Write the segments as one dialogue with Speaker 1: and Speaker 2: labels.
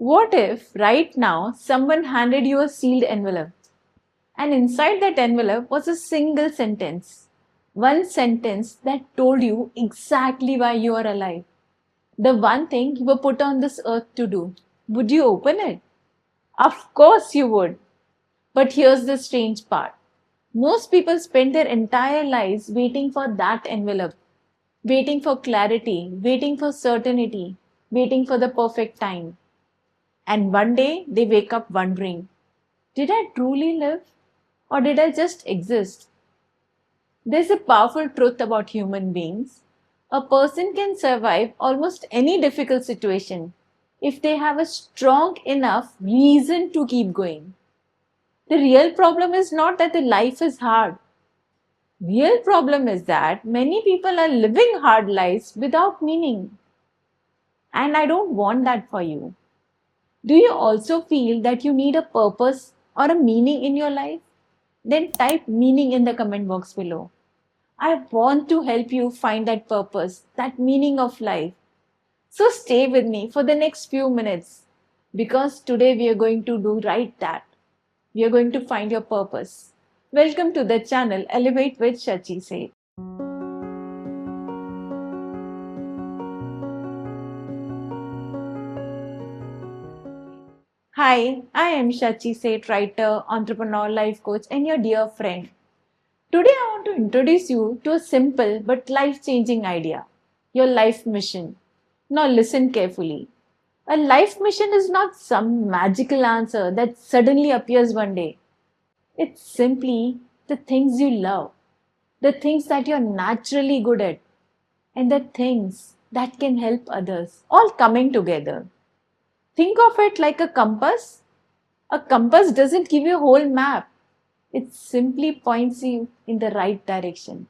Speaker 1: What if right now someone handed you a sealed envelope and inside that envelope was a single sentence? One sentence that told you exactly why you are alive. The one thing you were put on this earth to do. Would you open it? Of course you would. But here's the strange part. Most people spend their entire lives waiting for that envelope, waiting for clarity, waiting for certainty, waiting for the perfect time. And one day they wake up wondering, did I truly live or did I just exist? There's a powerful truth about human beings. A person can survive almost any difficult situation if they have a strong enough reason to keep going. The real problem is not that the life is hard. Real problem is that many people are living hard lives without meaning. And I don't want that for you. Do you also feel that you need a purpose or a meaning in your life? Then type meaning in the comment box below. I want to help you find that purpose, that meaning of life. So stay with me for the next few minutes because today we are going to do right that. We are going to find your purpose. Welcome to the channel Elevate with Shachi Seth. Hi, I am Shachi Seth, writer, entrepreneur, life coach, and your dear friend. Today, I want to introduce you to a simple but life changing idea your life mission. Now, listen carefully. A life mission is not some magical answer that suddenly appears one day. It's simply the things you love, the things that you're naturally good at, and the things that can help others, all coming together. Think of it like a compass. A compass doesn't give you a whole map, it simply points you in the right direction.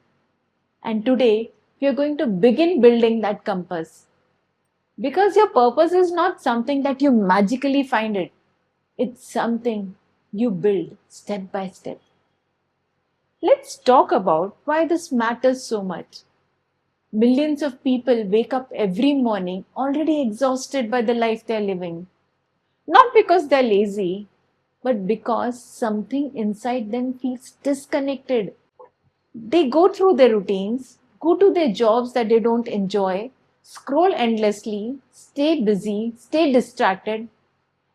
Speaker 1: And today, we are going to begin building that compass. Because your purpose is not something that you magically find it, it's something you build step by step. Let's talk about why this matters so much. Millions of people wake up every morning already exhausted by the life they're living. Not because they're lazy, but because something inside them feels disconnected. They go through their routines, go to their jobs that they don't enjoy, scroll endlessly, stay busy, stay distracted,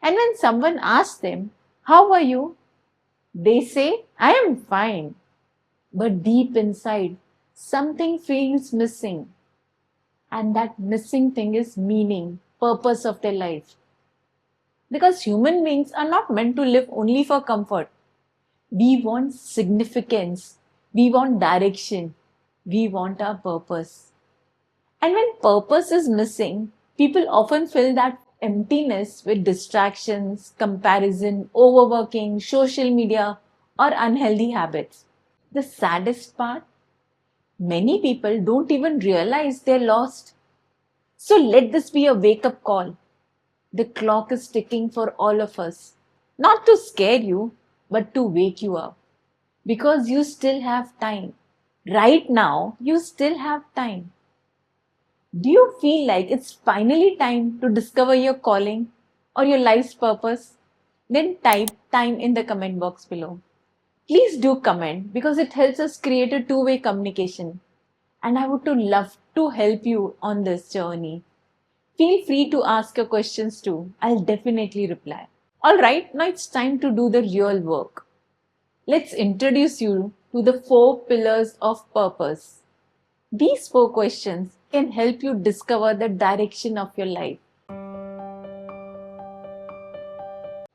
Speaker 1: and when someone asks them, how are you? They say, I am fine. But deep inside, something feels missing. And that missing thing is meaning, purpose of their life. Because human beings are not meant to live only for comfort. We want significance. We want direction. We want our purpose. And when purpose is missing, people often fill that emptiness with distractions, comparison, overworking, social media, or unhealthy habits. The saddest part, many people don't even realize they're lost. So let this be a wake up call. The clock is ticking for all of us. Not to scare you, but to wake you up. Because you still have time. Right now, you still have time. Do you feel like it's finally time to discover your calling or your life's purpose? Then type time in the comment box below. Please do comment because it helps us create a two-way communication. And I would to love to help you on this journey. Feel free to ask your questions too. I'll definitely reply. Alright, now it's time to do the real work. Let's introduce you to the 4 pillars of purpose. These 4 questions can help you discover the direction of your life.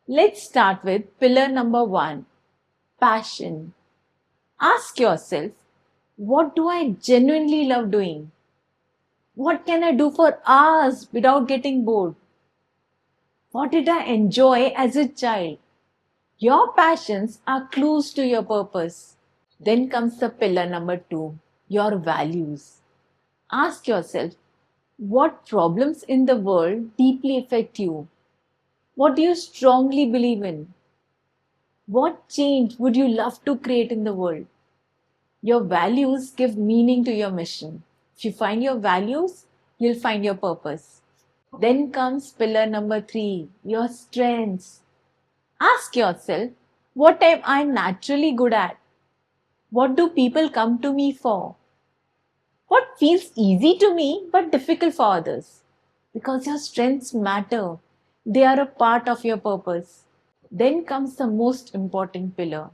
Speaker 1: Let's start with pillar number 1 passion. Ask yourself, what do I genuinely love doing? What can I do for hours without getting bored? What did I enjoy as a child? Your passions are clues to your purpose. Then comes the pillar number 2 your values. Ask yourself, what problems in the world deeply affect you? What do you strongly believe in? What change would you love to create in the world? Your values give meaning to your mission. If you find your values, you'll find your purpose. Then comes pillar number 3, your strengths. Ask yourself, what am I naturally good at? What do people come to me for? What feels easy to me but difficult for others? Because your strengths matter. They are a part of your purpose. Then comes the most important pillar.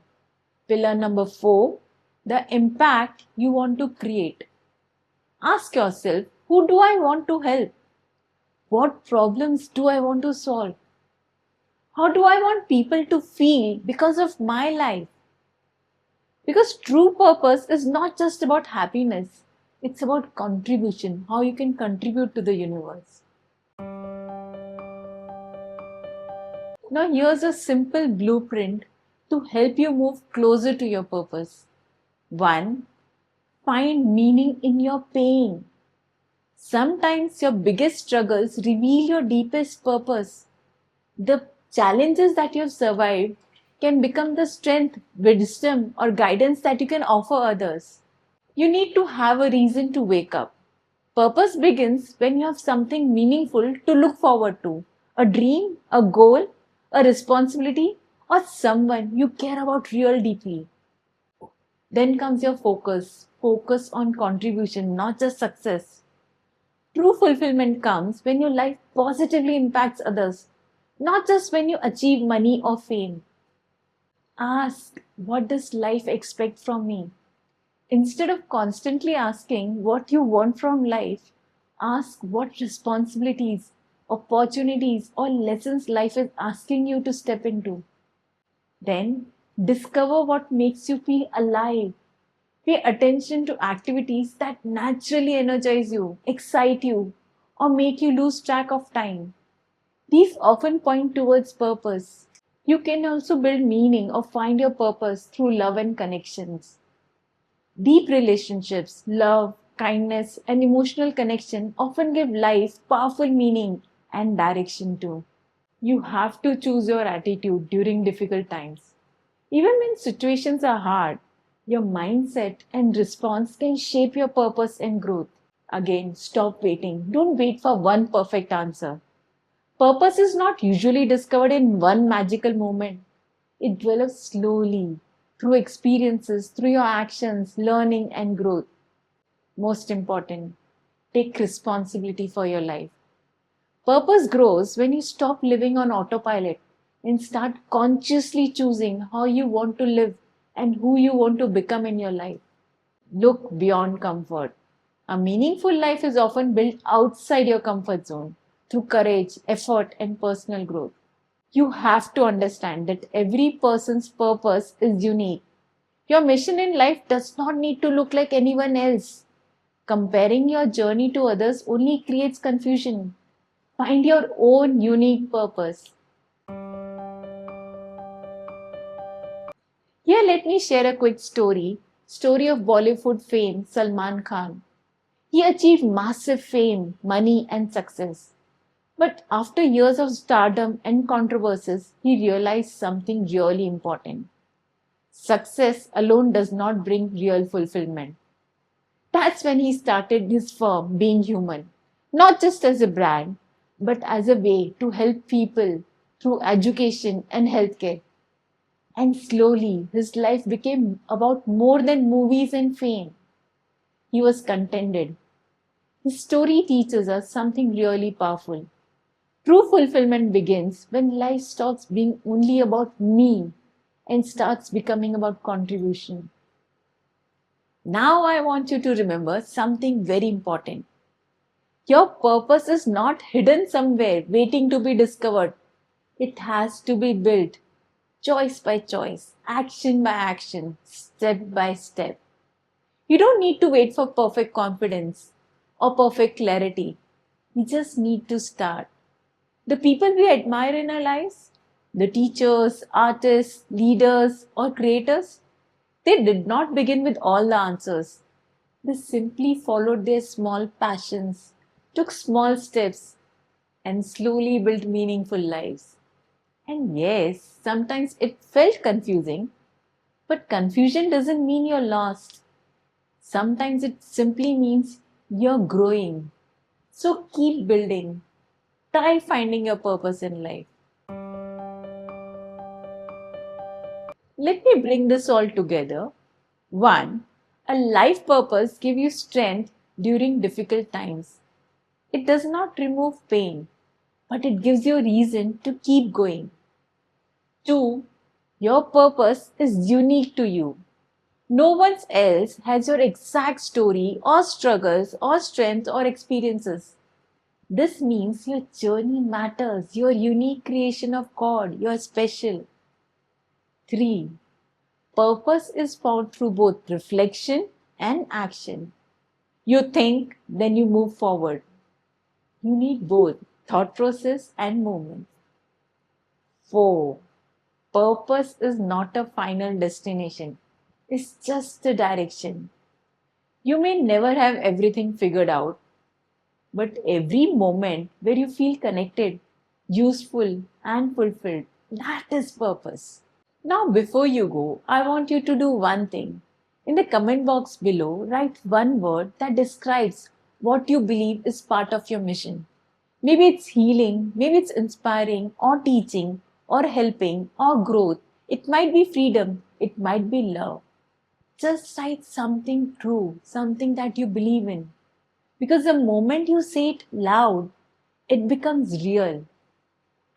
Speaker 1: Pillar number 4, the impact you want to create. Ask yourself, who do I want to help? What problems do I want to solve? How do I want people to feel because of my life? Because true purpose is not just about happiness, it's about contribution, how you can contribute to the universe. Now, here's a simple blueprint to help you move closer to your purpose. 1. Find meaning in your pain. Sometimes your biggest struggles reveal your deepest purpose. The challenges that you've survived can become the strength, wisdom, or guidance that you can offer others. You need to have a reason to wake up. Purpose begins when you have something meaningful to look forward to, a dream, a goal, a responsibility, or someone you care about real deeply. Then comes your focus. Focus on contribution, not just success. True fulfillment comes when your life positively impacts others, not just when you achieve money or fame. Ask, what does life expect from me? Instead of constantly asking what you want from life, ask what responsibilities, opportunities, or lessons life is asking you to step into. Then discover what makes you feel alive. Pay attention to activities that naturally energize you, excite you, or make you lose track of time. These often point towards purpose. You can also build meaning or find your purpose through love and connections. Deep relationships, love, kindness, and emotional connection often give life powerful meaning and direction too. You have to choose your attitude during difficult times. Even when situations are hard, your mindset and response can shape your purpose and growth. Again, stop waiting. Don't wait for one perfect answer. Purpose is not usually discovered in one magical moment. It develops slowly through experiences, through your actions, learning, and growth. Most important, take responsibility for your life. Purpose grows when you stop living on autopilot and start consciously choosing how you want to live and who you want to become in your life. Look beyond comfort. A meaningful life is often built outside your comfort zone through courage, effort, and personal growth. You have to understand that every person's purpose is unique. Your mission in life does not need to look like anyone else. Comparing your journey to others only creates confusion. Find your own unique purpose. Here, let me share a quick story of Bollywood fame Salman Khan. He achieved massive fame, money, and success. But after years of stardom and controversies, he realized something really important. Success alone does not bring real fulfillment. That's when he started his firm, Being Human, not just as a brand, but as a way to help people through education and healthcare. And slowly, his life became about more than movies and fame. He was contented. His story teaches us something really powerful. True fulfillment begins when life stops being only about me and starts becoming about contribution. Now, I want you to remember something very important. Your purpose is not hidden somewhere waiting to be discovered. It has to be built choice by choice, action by action, step by step. You don't need to wait for perfect confidence or perfect clarity. You just need to start. The people we admire in our lives, the teachers, artists, leaders, or creators, they did not begin with all the answers. They simply followed their small passions, took small steps, and slowly built meaningful lives. And yes, sometimes it felt confusing, but confusion doesn't mean you're lost. Sometimes it simply means you're growing. So keep building. Try finding your purpose in life. Let me bring this all together. 1. A life purpose gives you strength during difficult times. It does not remove pain, but it gives you a reason to keep going. 2. Your purpose is unique to you. No one else has your exact story or struggles or strengths or experiences. This means your journey matters. You're a unique creation of God. You're special. 3. Purpose is found through both reflection and action. You think, then you move forward. You need both thought process and movement. 4. Purpose is not a final destination, it's just a direction. You may never have everything figured out, but every moment where you feel connected, useful, and fulfilled, that is purpose. Now, before you go, I want you to do one thing. In the comment box below, write one word that describes what you believe is part of your mission. Maybe it's healing, maybe it's inspiring, or teaching, or helping, or growth. It might be freedom, it might be love. Just write something true, something that you believe in. Because the moment you say it loud, it becomes real.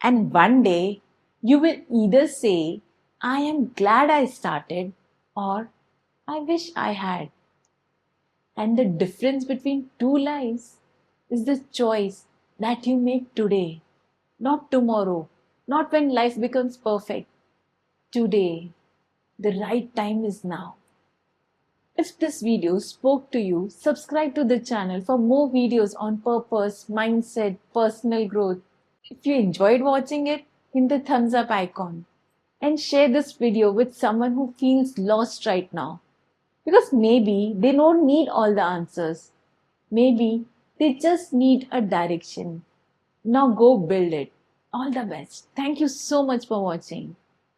Speaker 1: And one day, you will either say, I am glad I started, or I wish I had. And the difference between two lives is the choice that you make today, not tomorrow, not when life becomes perfect. Today, the right time is now. If this video spoke to you, subscribe to the channel for more videos on purpose, mindset, personal growth. If you enjoyed watching it, hit the thumbs up icon and share this video with someone who feels lost right now. Because maybe they don't need all the answers. Maybe they just need a direction. Now go build it. All the best. Thank you so much for watching.